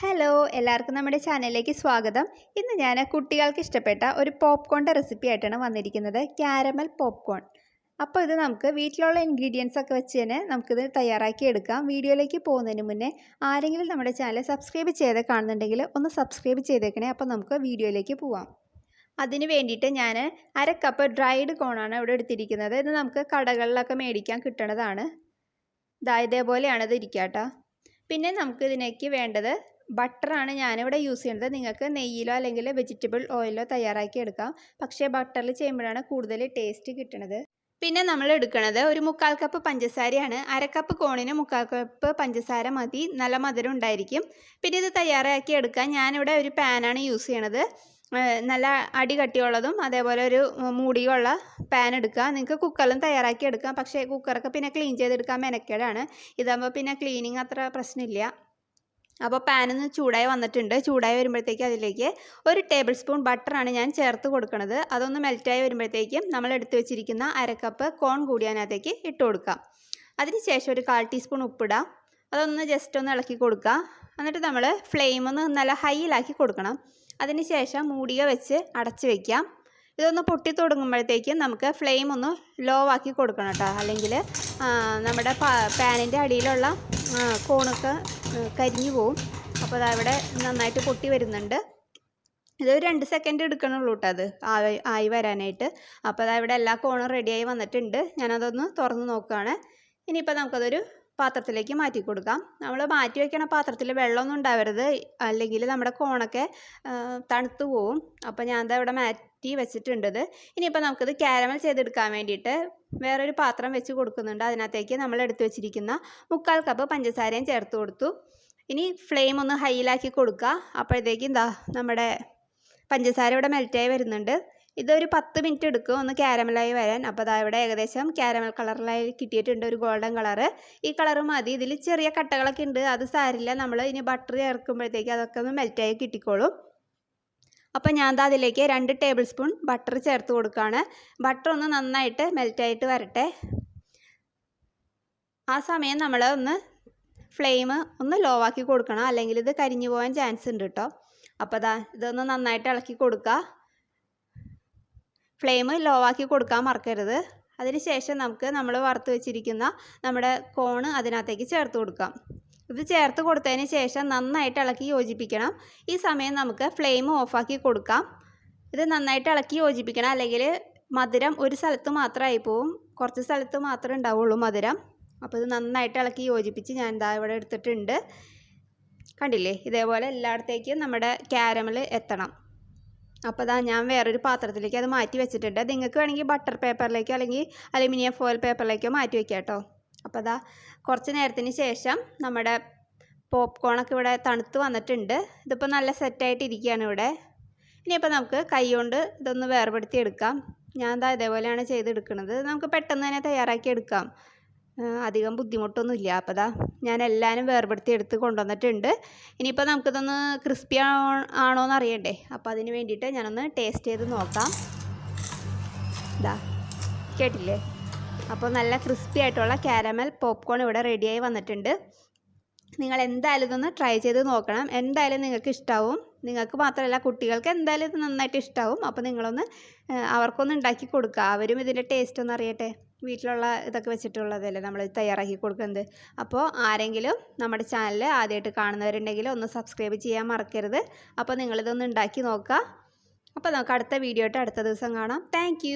Hello എല്ലാവർക്കും നമ്മുടെ ചാനലിലേക്ക് സ്വാഗതം. ഇന്ന് ഞാൻ കുട്ടികൾക്ക് ഇഷ്ടപ്പെട്ട ഒരു പോപ്കോണിൻ്റെ റെസിപ്പി ആയിട്ടാണ് വന്നിരിക്കുന്നത്, ക്യാരമൽ പോപ്കോൺ. അപ്പോൾ ഇത് നമുക്ക് വീട്ടിലുള്ള ഇൻഗ്രീഡിയൻസ് ഒക്കെ വെച്ച് തന്നെ നമുക്കിത് തയ്യാറാക്കി എടുക്കാം. വീഡിയോയിലേക്ക് പോകുന്നതിന് മുന്നേ ആരെങ്കിലും നമ്മുടെ ചാനൽ സബ്സ്ക്രൈബ് ചെയ്ത് കാണുന്നുണ്ടെങ്കിൽ ഒന്ന് സബ്സ്ക്രൈബ് ചെയ്തേക്കണേ. അപ്പോൾ നമുക്ക് വീഡിയോയിലേക്ക് പോവാം. അതിന് വേണ്ടിയിട്ട് ഞാൻ 1/2 കപ്പ് ഡ്രൈഡ് കോണാണ് ഇവിടെ എടുത്തിരിക്കുന്നത്. ഇത് നമുക്ക് കടകളിലൊക്കെ മേടിക്കാൻ കിട്ടുന്നതാണ്. ഇതേപോലെയാണ് ഇത് ഇരിക്കുക കേട്ടോ. പിന്നെ നമുക്ക് ഇതിലേക്ക് വേണ്ടത് ബട്ടറാണ് ഞാനിവിടെ യൂസ് ചെയ്യുന്നത്. നിങ്ങൾക്ക് നെയ്യിലോ അല്ലെങ്കിൽ വെജിറ്റബിൾ ഓയിലോ തയ്യാറാക്കി എടുക്കാം. പക്ഷേ ബട്ടറിൽ ചെയ്യുമ്പോഴാണ് കൂടുതൽ ടേസ്റ്റ് കിട്ടുന്നത്. പിന്നെ നമ്മൾ എടുക്കുന്നത് ഒരു 1/4 കപ്പ് പഞ്ചസാരയാണ്. 1/2 കപ്പ് കോണിന് 1/4 കപ്പ് പഞ്ചസാര മതി, നല്ല മധുരം ഉണ്ടായിരിക്കും. പിന്നെ ഇത് തയ്യാറാക്കി എടുക്കാൻ ഞാനിവിടെ ഒരു പാനാണ് യൂസ് ചെയ്യണത്. നല്ല അടി കട്ടിയുള്ളതും അതേപോലെ ഒരു മൂടിയുള്ള പാൻ എടുക്കുക. നിങ്ങൾക്ക് കുക്കറിലും തയ്യാറാക്കി എടുക്കാം. പക്ഷേ കുക്കറൊക്കെ പിന്നെ ക്ലീൻ ചെയ്തെടുക്കാൻ മെനക്കേടാണ്. ഇതാകുമ്പോൾ പിന്നെ ക്ലീനിങ് അത്ര പ്രശ്നമില്ല. അപ്പോൾ പാനൊന്ന് ചൂടായി വന്നിട്ടുണ്ട്. ചൂടായി വരുമ്പോഴത്തേക്ക് അതിലേക്ക് 1 ടേബിൾ സ്പൂൺ ബട്ടറാണ് ഞാൻ ചേർത്ത് കൊടുക്കുന്നത്. അതൊന്ന് മെൽറ്റായി വരുമ്പോഴത്തേക്കും നമ്മൾ എടുത്തു വെച്ചിരിക്കുന്ന 1/2 കപ്പ് കോൺ കൂടി അതിനകത്തേക്ക് ഇട്ട് കൊടുക്കാം. അതിനുശേഷം ഒരു 1/4 ടീസ്പൂൺ ഉപ്പിടാം. അതൊന്ന് ജസ്റ്റ് ഒന്ന് ഇളക്കി കൊടുക്കുക. എന്നിട്ട് നമ്മൾ ഫ്ലെയിം ഒന്ന് നല്ല ഹൈയിലാക്കി കൊടുക്കണം. അതിനുശേഷം മൂടിക വെച്ച് അടച്ച് വയ്ക്കാം. ഇതൊന്ന് പൊട്ടി തുടങ്ങുമ്പോഴത്തേക്കും നമുക്ക് ഫ്ലെയിം ഒന്ന് ലോ ആക്കി കൊടുക്കണം കേട്ടോ. അല്ലെങ്കിൽ നമ്മുടെ പാനിൻ്റെ അടിയിലുള്ള കോണൊക്കെ കരിഞ്ഞു പോവും. അപ്പോൾ അതവിടെ നന്നായിട്ട് പൊട്ടി വരുന്നുണ്ട്. ഇതൊരു 2 സെക്കൻഡ് എടുക്കണുള്ളൂ കേട്ടോ അത് ആയി വരാനായിട്ട്. അപ്പോൾ അതവിടെ എല്ലാ കോണും റെഡിയായി വന്നിട്ടുണ്ട്. ഞാനതൊന്ന് തുറന്ന് നോക്കുകയാണ്. ഇനിയിപ്പോൾ നമുക്കതൊരു പാത്രത്തിലേക്ക് മാറ്റി കൊടുക്കാം. നമ്മൾ മാറ്റി വയ്ക്കണ പാത്രത്തിൽ വെള്ളമൊന്നും ഉണ്ടാവരുത്, അല്ലെങ്കിൽ നമ്മുടെ കോണൊക്കെ തണുത്ത് പോവും. അപ്പോൾ ഞാൻ ഇവിടെ മാറ്റി വെച്ചിട്ടുണ്ട്. ഇനിയിപ്പോൾ നമുക്കിത് ക്യാരമൽ ചെയ്തെടുക്കാൻ വേണ്ടിയിട്ട് വേറൊരു പാത്രം വെച്ച് കൊടുക്കുന്നുണ്ട്. അതിനകത്തേക്ക് നമ്മൾ എടുത്തു വെച്ചിരിക്കുന്ന 1/4 കപ്പ് പഞ്ചസാരയും ചേർത്ത് കൊടുത്തു. ഇനി ഫ്ലെയിം ഒന്ന് ഹൈയിലാക്കി കൊടുക്കുക. അപ്പോഴത്തേക്കും നമ്മുടെ പഞ്ചസാര ഇവിടെ മെൽറ്റായി വരുന്നുണ്ട്. ഇതൊരു 10 മിനിറ്റ് എടുക്കും ഒന്ന് ക്യാരമലായി വരാൻ. അപ്പോൾ ഇവിടെ ഏകദേശം ക്യാരമൽ കളറിലായി കിട്ടിയിട്ടുണ്ട്, ഒരു ഗോൾഡൻ കളറ്. ഈ കളറ് മതി. ഇതിൽ ചെറിയ കട്ടകളൊക്കെ ഉണ്ട്, അത് സാരില്ല. നമ്മൾ ഇനി ബട്ടർ ചേർക്കുമ്പോഴത്തേക്ക് അതൊക്കെ ഒന്ന് മെൽറ്റായി കിട്ടിക്കോളും. അപ്പോൾ ഞാൻ അതിലേക്ക് 2 ടേബിൾ സ്പൂൺ ബട്ടർ ചേർത്ത് കൊടുക്കുകയാണ്. ബട്ടർ ഒന്ന് നന്നായിട്ട് മെൽറ്റായിട്ട് വരട്ടെ. ആ സമയം നമ്മൾ ഒന്ന് ഫ്ലെയിം ഒന്ന് ലോ ആക്കി കൊടുക്കണം, അല്ലെങ്കിൽ ഇത് കരിഞ്ഞു പോകാൻ ചാൻസ് ഉണ്ട് കേട്ടോ. അപ്പോൾ ഇതൊന്ന് നന്നായിട്ട് ഇളക്കി കൊടുക്കുക. ഫ്ലെയിം ലോ ആക്കി കൊടുക്കാൻ മറക്കരുത്. അതിനുശേഷം നമ്മൾ വറുത്ത് വെച്ചിരിക്കുന്ന നമ്മുടെ കോണ് അതിനകത്തേക്ക് ചേർത്ത് കൊടുക്കാം. ഇത് ചേർത്ത് കൊടുത്തതിന് ശേഷം നന്നായിട്ട് ഇളക്കി യോജിപ്പിക്കണം. ഈ സമയം നമുക്ക് ഫ്ലെയിം ഓഫാക്കി കൊടുക്കാം. ഇത് നന്നായിട്ട് ഇളക്കി യോജിപ്പിക്കണം, അല്ലെങ്കിൽ മധുരം ഒരു സ്ഥലത്ത് മാത്രമായി പോവും, കുറച്ച് സ്ഥലത്ത് മാത്രമേ ഉണ്ടാവുള്ളൂ മധുരം. അപ്പോൾ ഇത് നന്നായിട്ട് ഇളക്കി യോജിപ്പിച്ച് ഞാൻ ഇവിടെ എടുത്തിട്ടുണ്ട്. കണ്ടില്ലേ, ഇതേപോലെ എല്ലായിടത്തേക്കും നമ്മുടെ ക്യാരമൽ എത്തണം. അപ്പോൾ ഞാൻ വേറൊരു പാത്രത്തിലേക്ക് അത് മാറ്റി വെച്ചിട്ടുണ്ട്. നിങ്ങൾക്ക് വേണമെങ്കിൽ ബട്ടർ പേപ്പറിലേക്കോ അല്ലെങ്കിൽ അലുമിനിയം ഫോയിൽ പേപ്പറിലേക്കോ മാറ്റി വയ്ക്കാം കേട്ടോ. അപ്പോൾ കുറച്ച് നേരത്തിന് ശേഷം നമ്മുടെ പോപ്കോണൊക്കെ ഇവിടെ തണുത്ത് വന്നിട്ടുണ്ട്. ഇതിപ്പോൾ നല്ല സെറ്റായിട്ട് ഇരിക്കുകയാണ് ഇവിടെ. ഇനിയിപ്പോൾ നമുക്ക് കൈ കൊണ്ട് ഇതൊന്ന് വേർപെടുത്തി എടുക്കാം. ഞാൻ ഇതേപോലെയാണ് ചെയ്തെടുക്കുന്നത്. നമുക്ക് പെട്ടെന്ന് തന്നെ തയ്യാറാക്കി എടുക്കാം, അധികം ബുദ്ധിമുട്ടൊന്നുമില്ല. അപ്പോൾ ഞാൻ എല്ലാവരും വേർപെടുത്തി എടുത്ത് കൊണ്ടുവന്നിട്ടുണ്ട്. ഇനിയിപ്പോൾ നമുക്കിതൊന്ന് ക്രിസ്പി ആണോ എന്ന് അറിയണ്ടേ. അപ്പോൾ അതിന് വേണ്ടിയിട്ട് ഞാനൊന്ന് ടേസ്റ്റ് ചെയ്ത് നോക്കാം. കേട്ടില്ലേ, അപ്പോൾ നല്ല ക്രിസ്പി ആയിട്ടുള്ള ക്യാരമൽ പോപ്കോൺ ഇവിടെ റെഡിയായി വന്നിട്ടുണ്ട്. നിങ്ങൾ എന്തായാലും ഇതൊന്ന് ട്രൈ ചെയ്ത് നോക്കണം. എന്തായാലും നിങ്ങൾക്ക് ഇഷ്ടാവും. നിങ്ങൾക്ക് മാത്രമല്ല, കുട്ടികൾക്ക് എന്തായാലും ഇത് നന്നായിട്ട് ഇഷ്ടാവും. അപ്പോൾ നിങ്ങളൊന്ന് അവർക്കൊന്ന് ഉണ്ടാക്കി കൊടുക്കുക. അവരും ഇതിൻ്റെ ടേസ്റ്റ് ഒന്ന് അറിയട്ടെ. വീട്ടിലുള്ള ഇതൊക്കെ വെച്ചിട്ടുള്ളതല്ലേ നമ്മൾ തയ്യാറാക്കി കൊടുക്കുന്നത്. അപ്പോൾ ആരെങ്കിലും നമ്മുടെ ചാനൽ ആദ്യമായിട്ട് കാണുന്നവരുണ്ടെങ്കിൽ ഒന്ന് സബ്സ്ക്രൈബ് ചെയ്യാൻ മറക്കരുത്. അപ്പോൾ നിങ്ങളിതൊന്ന് ഉണ്ടാക്കി നോക്കുക. അപ്പോൾ നമുക്ക് അടുത്ത വീഡിയോ ആയിട്ട് അടുത്ത ദിവസം കാണാം. താങ്ക്